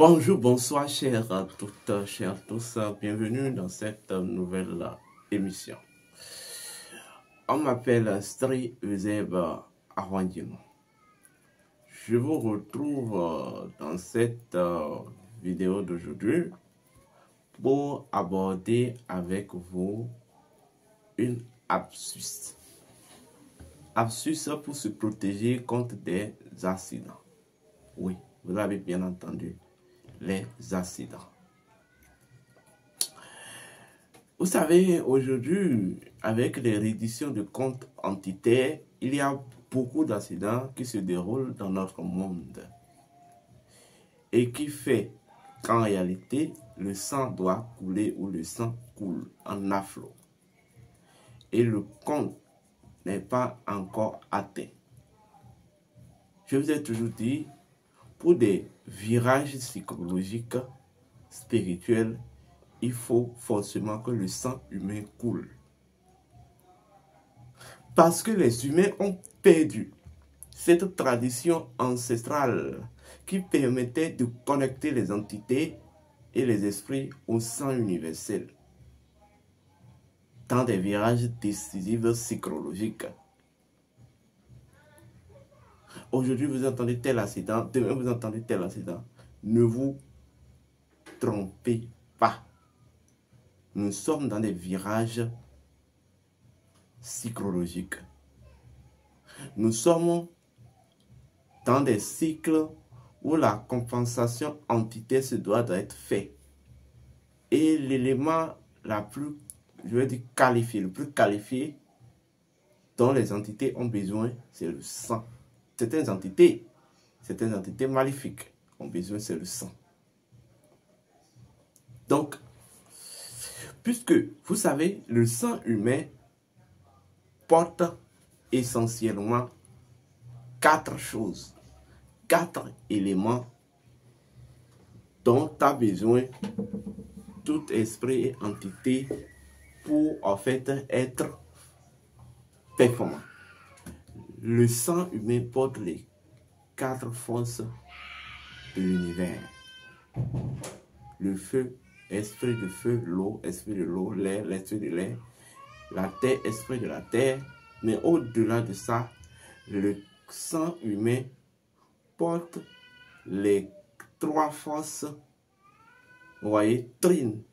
Bonjour, bonsoir, chers toutes, chers tous. Bienvenue dans cette nouvelle émission. On m'appelle Stri Uzeb Arwandino. Je vous retrouve dans cette vidéo d'aujourd'hui pour aborder avec vous une astuce. Astuce pour se protéger contre des accidents. Oui, vous l'avez bien entendu. Les accidents. Vous savez, aujourd'hui, avec les redditions de comptes entitaires, il y a beaucoup d'accidents qui se déroulent dans notre monde et qui fait qu'en réalité, le sang doit couler ou le sang coule en afflot. Et le compte n'est pas encore atteint. Je vous ai toujours dit, pour des virages psychologiques, spirituels, il faut forcément que le sang humain coule. Parce que les humains ont perdu cette tradition ancestrale qui permettait de connecter les entités et les esprits au sang universel dans des virages décisifs psychologiques. Aujourd'hui, vous entendez tel accident, demain vous entendez tel accident. Ne vous trompez pas. Nous sommes dans des virages psychologiques. Nous sommes dans des cycles où la compensation entité se doit d'être faite. Et l'élément la plus, je veux dire qualifié, le plus qualifié dont les entités ont besoin, c'est le sang. Certaines entités maléfiques ont besoin, c'est le sang. Donc, puisque, vous savez, le sang humain porte essentiellement 4 choses, 4 éléments dont a besoin tout esprit et entité pour en fait être performant. Le sang humain porte les 4 forces de l'univers. Le feu, esprit de feu, l'eau, esprit de l'eau, l'air, l'esprit de l'air, la terre, esprit de la terre. Mais au-delà de ça, le sang humain porte les 3 forces, vous voyez, trines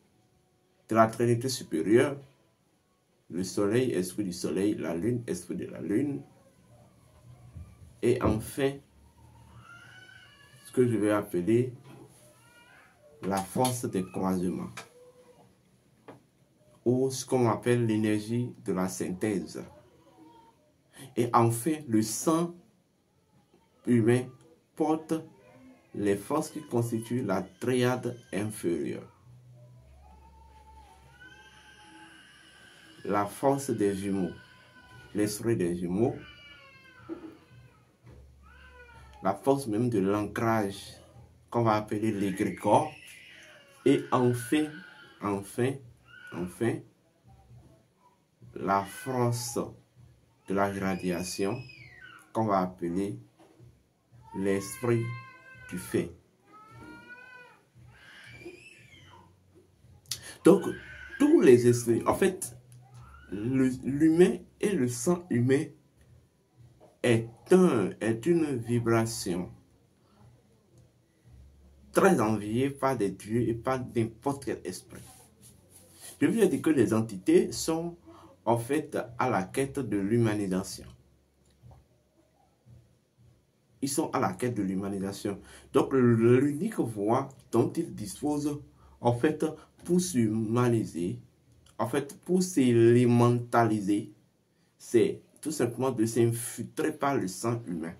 de la Trinité supérieure. Le soleil, esprit du soleil, la lune, esprit de la lune. Et enfin, ce que je vais appeler la force des croisements, ou ce qu'on appelle l'énergie de la synthèse. Et enfin, le sang humain porte les forces qui constituent la triade inférieure. La force des jumeaux, l'esprit des jumeaux, la force même de l'ancrage qu'on va appeler l'égrégore, et enfin, la force de la radiation qu'on va appeler l'esprit du fait. Donc, tous les esprits, en fait, l'humain et le sang humain est une vibration très enviée par des dieux et par n'importe quel esprit. Je veux dire que les entités sont en fait à la quête de l'humanisation. Ils sont à la quête de l'humanisation. Donc l'unique voie dont ils disposent en fait pour s'humaniser, en fait pour s'élémentaliser, c'est tout simplement de s'infiltrer par le sang humain.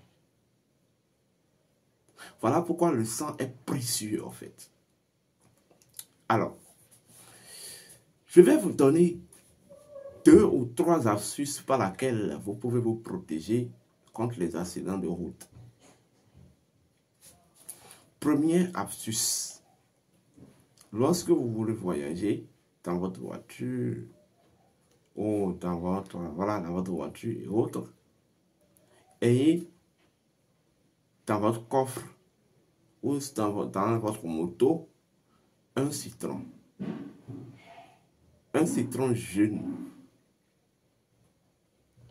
Voilà pourquoi le sang est précieux en fait. Alors, je vais vous donner 2 ou 3 astuces par lesquelles vous pouvez vous protéger contre les accidents de route. Première astuce, lorsque vous voulez voyager dans votre voiture ou dans votre voiture et autres, ayez dans votre coffre ou dans votre moto un citron. Un citron jeune.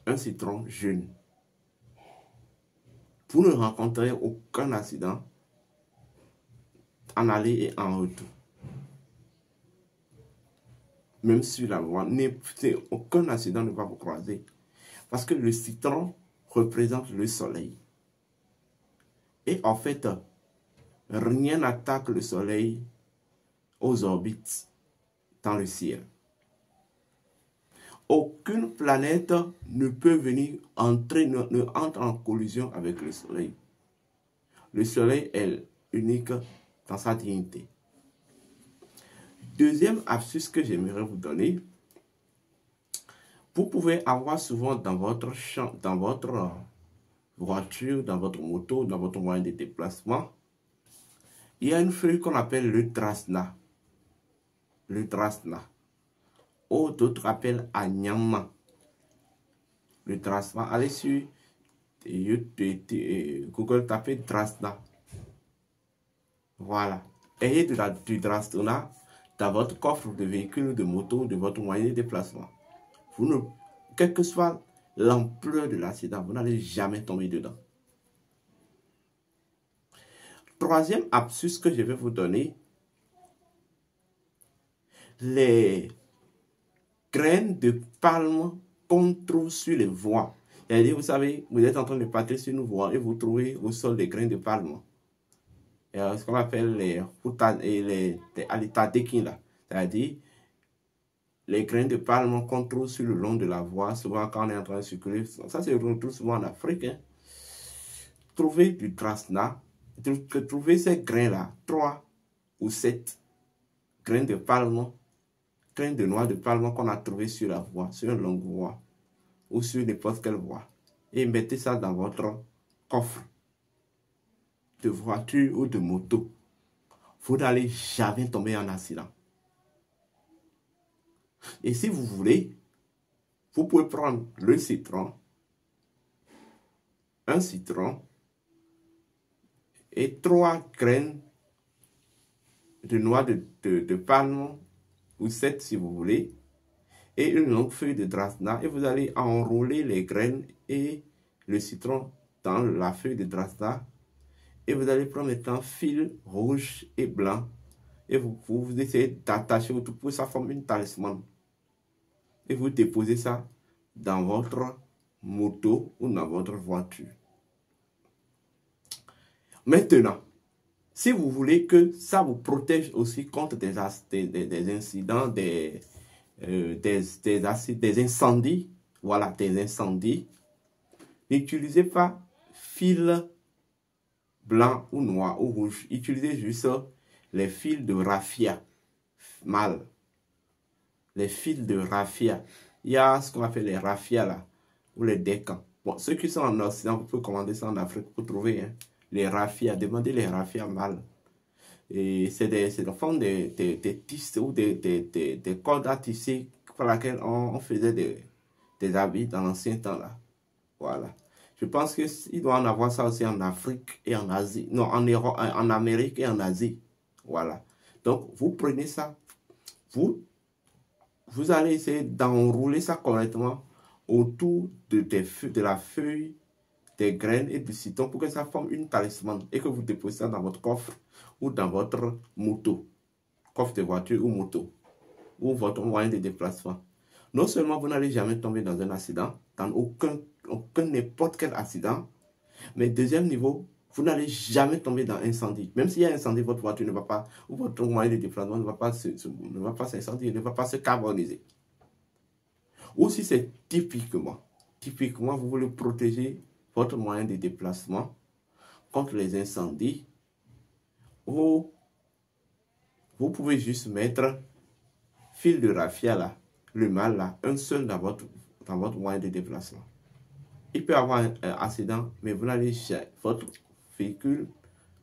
Un citron jeune. Vous ne rencontrez aucun accident en aller et en retour. Même sur la voie, aucun accident ne va vous croiser. Parce que le citron représente le soleil. Et en fait, rien n'attaque le soleil aux orbites dans le ciel. Aucune planète ne peut venir ne entre en collision avec le soleil. Le soleil est unique dans sa dignité. Deuxième astuce que j'aimerais vous donner, vous pouvez avoir souvent dans votre voiture, dans votre moto, dans votre moyen de déplacement, il y a une feuille qu'on appelle le trasna. Le trasna. Ou d'autres appellent Anyama. Le trasna. Allez sur Google, tapez trasna. Voilà. Ayez du trasna dans votre coffre de véhicule, de moto, de votre moyen de déplacement. Quelle que soit l'ampleur de l'accident, vous n'allez jamais tomber dedans. Troisième astuce que je vais vous donner, les graines de palme qu'on trouve sur les voies. C'est-à-dire, vous savez, vous êtes en train de partir sur une voie et vous trouvez au sol des graines de palme. Ce qu'on appelle les alitadekins, c'est-à-dire les graines de palme qu'on trouve sur le long de la voie, souvent quand on est en train de circuler. Ça se retrouve souvent en Afrique. Hein. Trouvez du trasna, trouvez ces grains-là, 3 ou 7 graines de palme, graines de noix de palme qu'on a trouvé sur la voie, sur une longue voie ou sur n'importe quelle voie. Et mettez ça dans votre coffre de voiture ou de moto. Vous n'allez jamais tomber en accident. Et si vous voulez, vous pouvez prendre le citron, un citron et 3 graines de noix de palme ou 7 si vous voulez, et une longue feuille de drasna, et vous allez enrouler les graines et le citron dans la feuille de drasna, et vous allez prendre un fil rouge et blanc, et vous essayez d'attacher autour pour que ça forme une talisman. Et vous déposez ça dans votre moto ou dans votre voiture. Maintenant, si vous voulez que ça vous protège aussi contre des incidents, des incendies, voilà, des incendies, n'utilisez pas fil blanc ou noir ou rouge. Utilisez juste les fils de raffia mâle. Les fils de raffia. Il y a ce qu'on appelle les raffias là, ou les décans. Bon, ceux qui sont en Occident, vous pouvez commander ça en Afrique pour trouver les raffias. Demandez les raffias mâles. Et c'est des formes de tissus ou des cordes à tisser pour lesquelles on faisait des habits dans l'ancien temps là. Voilà. Je pense qu'il doit en avoir ça aussi en Afrique et en Asie. Non, en Europe, en Amérique et en Asie. Voilà. Donc, vous prenez ça. Vous allez essayer d'enrouler ça correctement autour de la feuille, des graines et du citron pour que ça forme une talisman et que vous déposez ça dans votre coffre ou dans votre moto, coffre de voiture ou moto, ou votre moyen de déplacement. Non seulement vous n'allez jamais tomber dans un accident, dans aucun n'importe quel accident, mais deuxième niveau, vous n'allez jamais tomber dans un incendie. Même s'il y a un incendie, votre voiture ne va pas, ou votre moyen de déplacement ne va pas s'incendier, ne va pas se carboniser. Ou si c'est typiquement, vous voulez protéger votre moyen de déplacement contre les incendies, ou vous pouvez juste mettre fil de raffia là, le mâle là, un seul dans votre moyen de déplacement. Il peut y avoir un accident, mais vous n'allez jamais, votre véhicule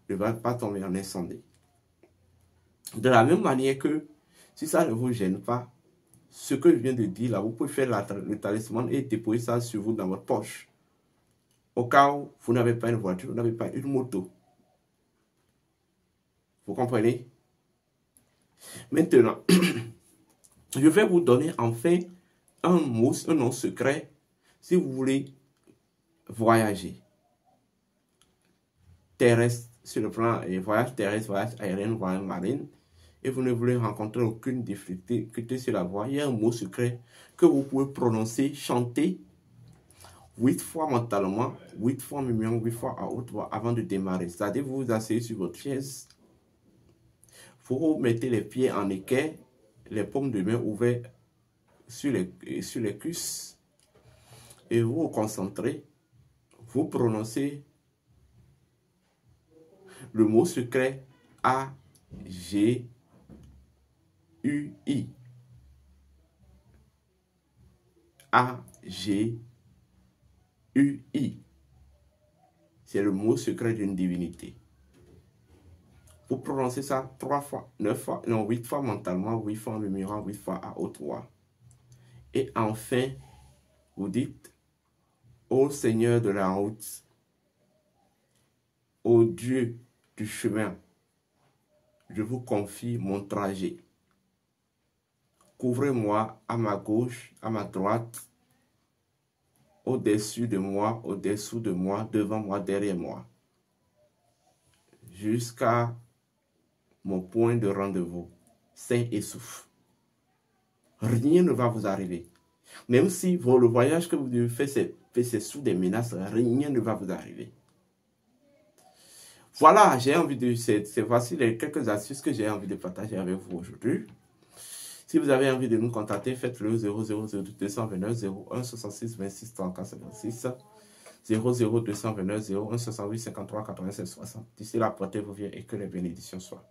ne va pas tomber en incendie. De la même manière que, si ça ne vous gêne pas, ce que je viens de dire là, vous pouvez faire le talisman et déposer ça sur vous dans votre poche. Au cas où vous n'avez pas une voiture, vous n'avez pas une moto. Vous comprenez? Maintenant, je vais vous donner enfin un nom secret si vous voulez voyager. Terrestre, sur le plan voyage terrestre, voyage aérien, voyage marine, et vous ne voulez rencontrer aucune difficulté sur la voie, il y a un mot secret que vous pouvez prononcer, chanter 8 fois mentalement, 8 fois murmurant, 8 fois à haute voix avant de démarrer. C'est-à-dire vous vous asseyez sur votre chaise, vous mettez les pieds en équerre, les paumes de main ouvertes sur les cuisses et vous vous concentrez, vous prononcez le mot secret A-G-U-I. A-G-U-I. C'est le mot secret d'une divinité. Vous prononcez ça 3 fois, 9 fois, non, 8 fois mentalement, 8 fois en murmurant, 8 fois à haute voix. Et enfin, vous dites, ô Seigneur de la route, ô Dieu du chemin, je vous confie mon trajet. Couvrez-moi à ma gauche, à ma droite, au-dessus de moi, au-dessous de moi, devant moi, derrière moi, jusqu'à mon point de rendez-vous, sain et sauf. Rien ne va vous arriver. Même si le voyage que vous devez faire, c'est sous des menaces, rien ne va vous arriver. Voilà, j'ai envie de... Voici les quelques astuces que j'ai envie de partager avec vous aujourd'hui. Si vous avez envie de nous contacter, faites-le 00229 01 66 26 34 56 00229 01 68 53 96 60. D'ici là, portez-vous bien et que les bénédictions soient.